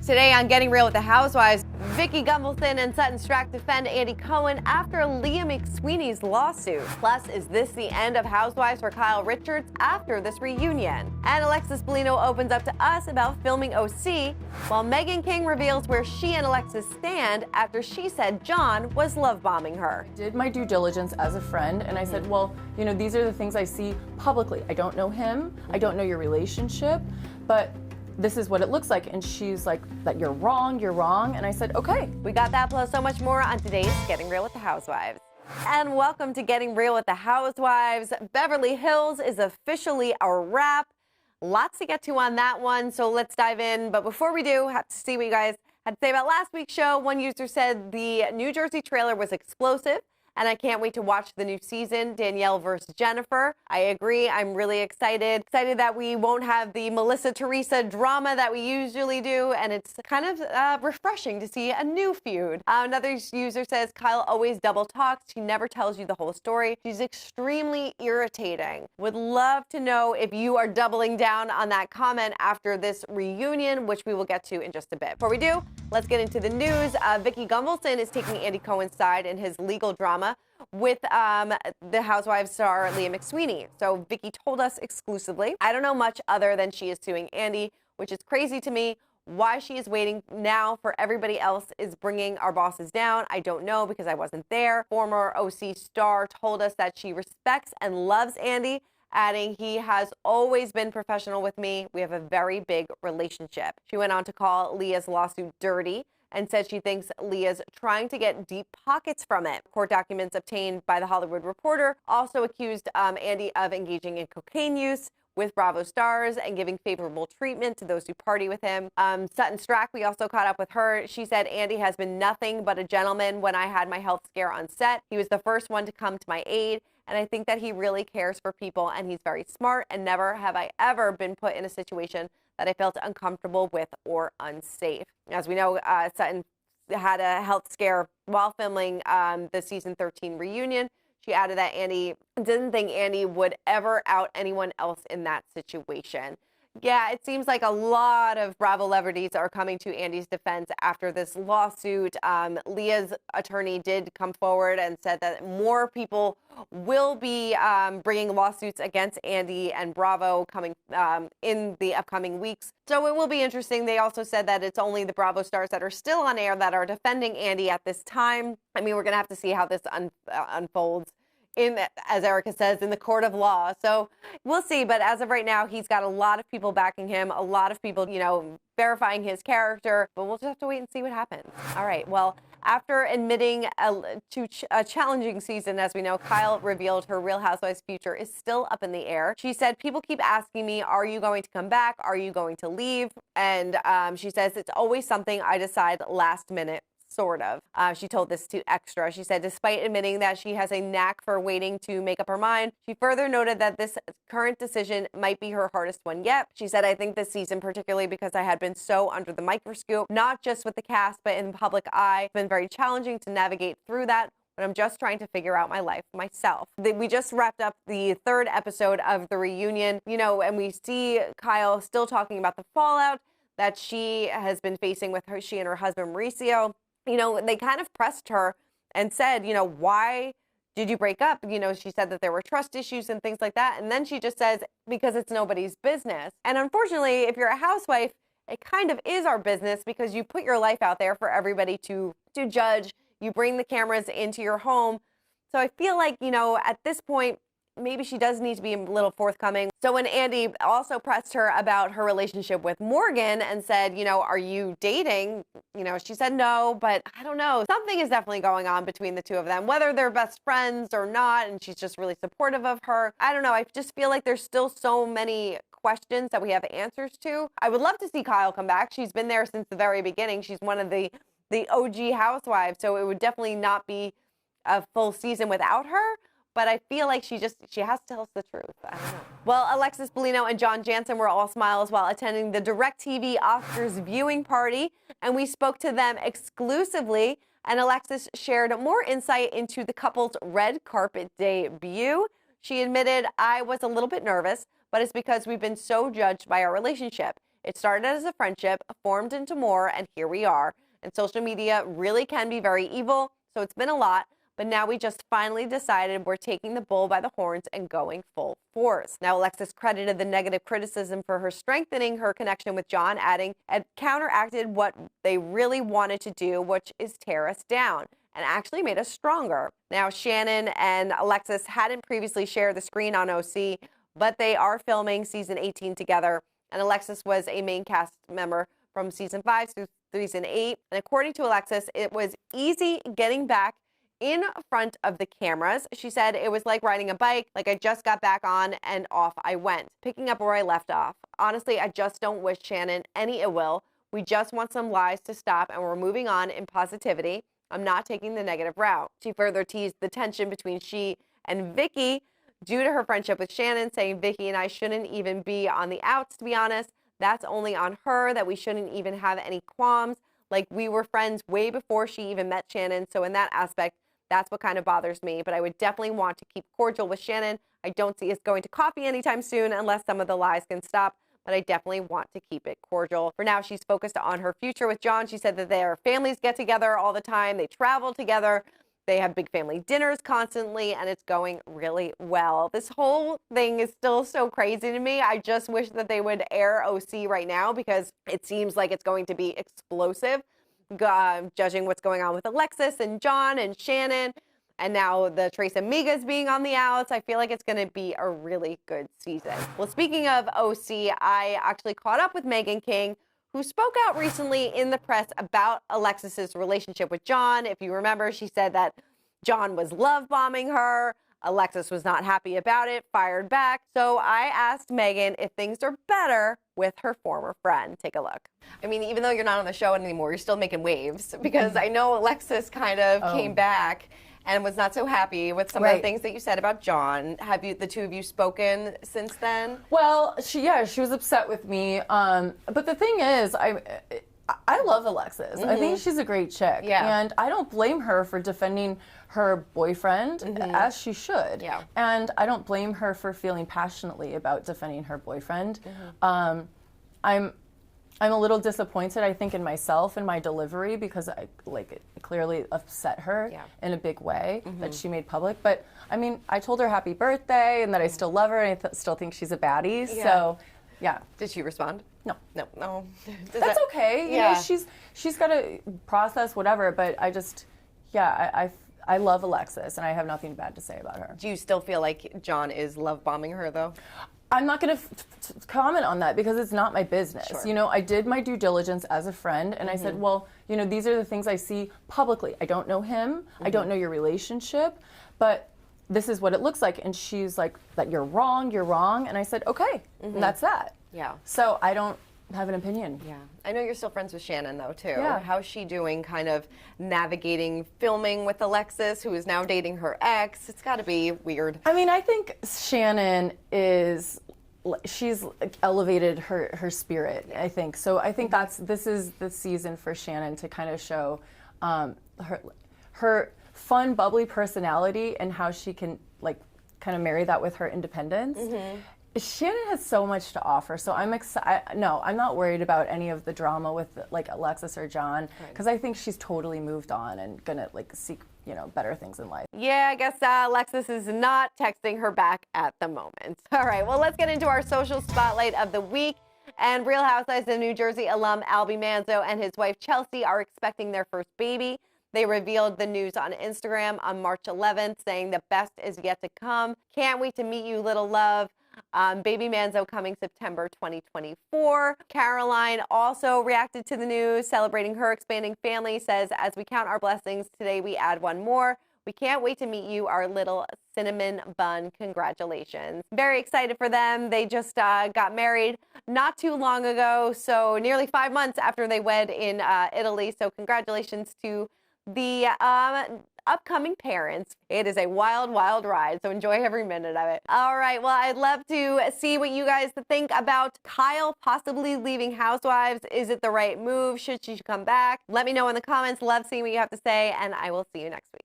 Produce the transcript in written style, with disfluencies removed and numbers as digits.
Today on Getting Real with the Housewives, Vicki Gunvalson and Sutton Stracke defend Andy Cohen after Leah McSweeney's lawsuit. Plus, is this the end of Housewives for Kyle Richards after this reunion? And Alexis Bellino opens up to us about filming OC, while Meghan King reveals where she and Alexis stand after she said John was love bombing her. I did my due diligence as a friend, and I said, well, you know, these are the things I see publicly. I don't know him, I don't know your relationship, but this is what it looks like. And she's like, that you're wrong. And I said, okay. We got that plus so much more on today's Getting Real with the Housewives. And welcome to Getting Real with the Housewives. Beverly Hills is officially a wrap. Lots to get to on that one, so let's dive in. But before we do, have to see what you guys had to say about last week's show. One user said the New Jersey trailer was explosive, and I can't wait to watch the new season, Danielle versus Jennifer. I agree. I'm really excited. Excited that we won't have the Melissa Teresa drama that we usually do, and it's kind of refreshing to see a new feud. Another user says Kyle always double talks. She never tells you the whole story. She's extremely irritating. Would love to know if you are doubling down on that comment after this reunion, which we will get to in just a bit. Before we do, let's get into the news. Vicki Gunvalson is taking Andy Cohen's side in his legal drama with the Housewives star Leah McSweeney. So Vicki told us exclusively, I don't know much other than she is suing Andy, which is crazy to me. Why she is waiting now for everybody else is bringing our bosses down. I don't know because I wasn't there. Former OC star told us that she respects and loves Andy, adding, he has always been professional with me. We have a very big relationship. She went on to call Leah's lawsuit dirty and said she thinks Leah's trying to get deep pockets from it. Court documents obtained by The Hollywood Reporter also accused Andy of engaging in cocaine use with Bravo stars and giving favorable treatment to those who party with him. Sutton Stracke, we also caught up with her. She said Andy has been nothing but a gentleman. When I had my health scare on set, he was the first one to come to my aid. And I think that he really cares for people, and he's very smart, and never have I ever been put in a situation that I felt uncomfortable with or unsafe. As we know, Sutton had a health scare while filming the season 13 reunion. She added that Andy didn't think Andy would ever out anyone else in that situation. Yeah, it seems like a lot of Bravo celebrities are coming to Andy's defense after this lawsuit. Leah's attorney did come forward and said that more people will be bringing lawsuits against Andy and Bravo coming in the upcoming weeks. So it will be interesting. They also said that it's only the Bravo stars that are still on air that are defending Andy at this time. I mean, we're going to have to see how this unfolds. As Erica says, in the court of law. So we'll see. But as of right now, he's got a lot of people backing him, a lot of people, you know, verifying his character. But we'll just have to wait and see what happens. All right. Well, after admitting to a challenging season, as we know, Kyle revealed her Real Housewives future is still up in the air. She said, people keep asking me, are you going to come back? Are you going to leave? And she says, it's always something I decide last minute. Sort of. She told this to Extra. She said, despite admitting that she has a knack for waiting to make up her mind, she further noted that this current decision might be her hardest one yet. She said, I think this season, particularly because I had been so under the microscope, not just with the cast, but in the public eye, it's been very challenging to navigate through that. But I'm just trying to figure out my life myself. We just wrapped up the third episode of the reunion, you know, and we see Kyle still talking about the fallout that she has been facing with she and her husband, Mauricio. You know, they kind of pressed her and said, you know, why did you break up? You know, she said that there were trust issues and things like that. And then she just says, because it's nobody's business. And unfortunately, if you're a housewife, it kind of is our business because you put your life out there for everybody to judge. You bring the cameras into your home. So I feel like, you know, at this point, maybe she does need to be a little forthcoming. So when Andy also pressed her about her relationship with Morgan and said, you know, are you dating? You know, she said no, but I don't know. Something is definitely going on between the two of them, whether they're best friends or not. And she's just really supportive of her. I don't know. I just feel like there's still so many questions that we have answers to. I would love to see Kyle come back. She's been there since the very beginning. She's one of the OG housewives. So it would definitely not be a full season without her. But I feel like she has to tell us the truth. I don't know. Well, Alexis, Bellino, and Jansen were all smiles while attending the DirecTV Oscars viewing party, and we spoke to them exclusively. And Alexis shared more insight into the couple's red carpet debut. She admitted, I was a little bit nervous, but it's because we've been so judged by our relationship. It started as a friendship, formed into more, and here we are. And social media really can be very evil, so it's been a lot. But now we just finally decided we're taking the bull by the horns and going full force. Now, Alexis credited the negative criticism for her strengthening her connection with John, adding it counteracted what they really wanted to do, which is tear us down, and actually made us stronger. Now, Shannon and Alexis hadn't previously shared the screen on OC, but they are filming season 18 together, and Alexis was a main cast member from season 5 through season 8. And according to Alexis, it was easy getting back in front of the cameras. She said it was like riding a bike, like I just got back on and off I went, picking up where I left off. Honestly, I just don't wish Shannon any ill will. We just want some lies to stop and we're moving on in positivity. I'm not taking the negative route. She further teased the tension between she and Vicky due to her friendship with Shannon, saying Vicky and I shouldn't even be on the outs, to be honest. That's only on her, that we shouldn't even have any qualms. Like, we were friends way before she even met Shannon. So in that aspect, that's what kind of bothers me, but I would definitely want to keep cordial with Shannon. I don't see us going to coffee anytime soon unless some of the lies can stop, but I definitely want to keep it cordial. For now, she's focused on her future with John. She said that their families get together all the time. They travel together. They have big family dinners constantly, and it's going really well. This whole thing is still so crazy to me. I just wish that they would air OC right now because it seems like it's going to be explosive. Judging what's going on with Alexis and John and Shannon, and now the Trace and Migas being on the outs, I feel like it's going to be a really good season. Well, speaking of OC, I actually caught up with Meghan King, who spoke out recently in the press about Alexis's relationship with John. If you remember, she said that John was love bombing her. Alexis was not happy about it, fired back. So I asked Meghan if things are better with her former friend. Take a look. I mean, even though you're not on the show anymore, you're still making waves, because I know Alexis kind of came back and was not so happy with some of the things that you said about John. Have you, the two of you, spoken since then? Well, she was upset with me. But the thing is, I love Alexis. I think she's a great chick. Yeah. And I don't blame her for defending her boyfriend, as she should. Yeah. And I don't blame her for feeling passionately about defending her boyfriend. I'm a little disappointed, I think, in myself and my delivery, because it clearly upset her in a big way that she made public. But I mean, I told her happy birthday and that I still love her and I still think she's a baddie. Yeah. So, yeah. Did she respond? No. No. That's okay. You know, she's got to process whatever. But I just, I love Alexis and I have nothing bad to say about her. Do you still feel like John is love bombing her, though? I'm not going to comment on that because it's not my business. Sure. You know, I did my due diligence as a friend, and I said, well, you know, these are the things I see publicly. I don't know him. I don't know your relationship, but this is what it looks like. And she's like, that you're wrong. And I said, okay, and that's that. Yeah. So I don't have an opinion. Yeah. I know you're still friends with Shannon, though, too. Yeah. How's she doing, kind of navigating filming with Alexis, who is now dating her ex? It's got to be weird. I mean, I think Shannon she's elevated her spirit, I think. So I think this is the season for Shannon to kind of show her fun, bubbly personality and how she can, kind of marry that with her independence. Shannon has so much to offer, so I'm excited. No, I'm not worried about any of the drama with Alexis or John, because I think she's totally moved on and gonna seek better things in life. Yeah, I guess Alexis is not texting her back at the moment. All right, well, let's get into our social spotlight of the week. And Real Housewives of New Jersey alum Albie Manzo and his wife Chelsea are expecting their first baby. They revealed the news on Instagram on March 11th, saying the best is yet to come. Can't wait to meet you, little love. Baby Manzo coming September 2024. Caroline also reacted to the news, celebrating her expanding family, says, as we count our blessings, today we add one more. We can't wait to meet you, our little cinnamon bun. Congratulations. Very excited for them. They just got married not too long ago, so nearly 5 months after they wed in Italy. So congratulations to the upcoming parents. It is a wild, wild ride, so enjoy every minute of it. All right, well, I'd love to see what you guys think about Kyle possibly leaving Housewives. Is it the right move? Should she come back? Let me know in the comments. Love seeing what you have to say, and I will see you next week.